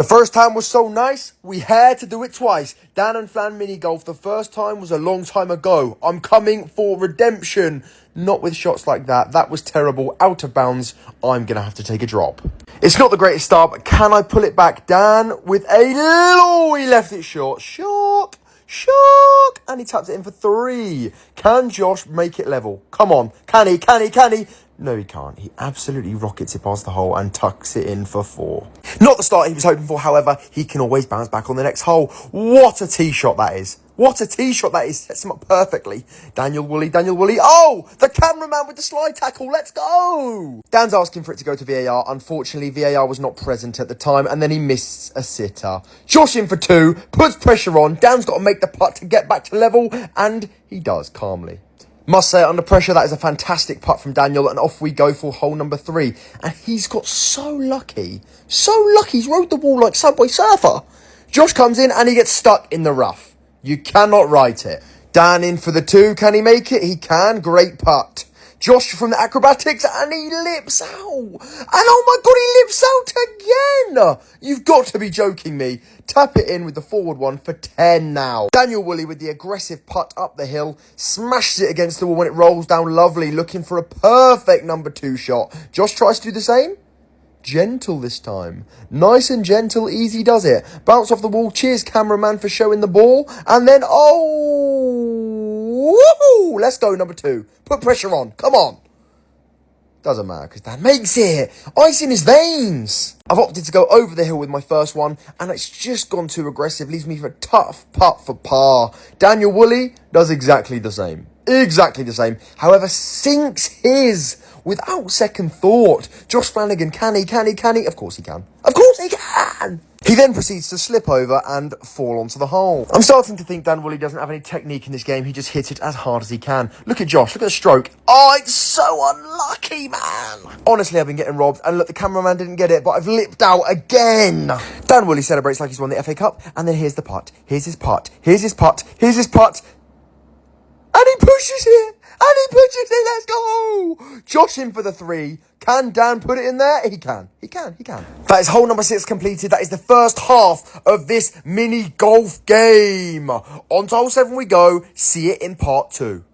The first time was so nice, we had to do it twice. Dan and Flan mini golf, the first time was a long time ago. I'm coming for redemption. Not with shots like that. That was terrible. Out of bounds. I'm going to have to take a drop. It's not the greatest start, but can I pull it back? Dan with a little... Oh, he left it short. Short. And he taps it in for 3. Can Josh make it level? Come on. Can he? No, he can't. He absolutely rockets it past the hole and tucks it in for 4. Not the start he was hoping for, however. He can always bounce back on the next hole. What a tee shot that is. Sets him up perfectly. Daniel Woolley. Oh, the cameraman with the slide tackle. Let's go. Dan's asking for it to go to VAR. Unfortunately, VAR was not present at the time, and then he missed a sitter. Josh in for 2, puts pressure on. Dan's got to make the putt to get back to level, and he does calmly. Must say, under pressure, that is a fantastic putt from Daniel, and off we go for hole number 3. And he's got so lucky. He's rode the wall like Subway Surfer. Josh comes in, and he gets stuck in the rough. You cannot write it. Dan in for the 2. Can he make it? He can. Great putt. Josh from the acrobatics, and he lips out. And oh my God, he lips out again. You've got to be joking me. Tap it in with the forward one for 10 now. Daniel Woolley with the aggressive putt up the hill. Smashes it against the wall when it rolls down lovely, looking for a perfect number 2 shot. Josh tries to do the same. Gentle this time. Nice and gentle, easy does it. Bounce off the wall. Cheers, cameraman, for showing the ball. And then, oh, woohoo! Let's go, number 2. Put pressure on. Come on. Doesn't matter, because Dan makes it. Ice in his veins. I've opted to go over the hill with my first one, and it's just gone too aggressive. Leaves me for a tough putt for par. Daniel Woolley does exactly the same. However, sinks his without second thought. Josh Flanagan, can he? Of course he can. He then proceeds to slip over and fall onto the hole. I'm starting to think Dan Woolley doesn't have any technique in this game. He just hits it as hard as he can. Look at Josh. Look at the stroke. Oh, it's so unlucky, man. Honestly, I've been getting robbed. And look, the cameraman didn't get it, but I've lipped out again. Dan Woolley celebrates like he's won the FA Cup. And then here's the putt. Here's his putt. And he pushes it. Let's go. Josh in for the 3. Can Dan put it in there? He can. That is hole number 6 completed. That is the first half of this mini golf game. On to hole 7 we go. See it in part 2.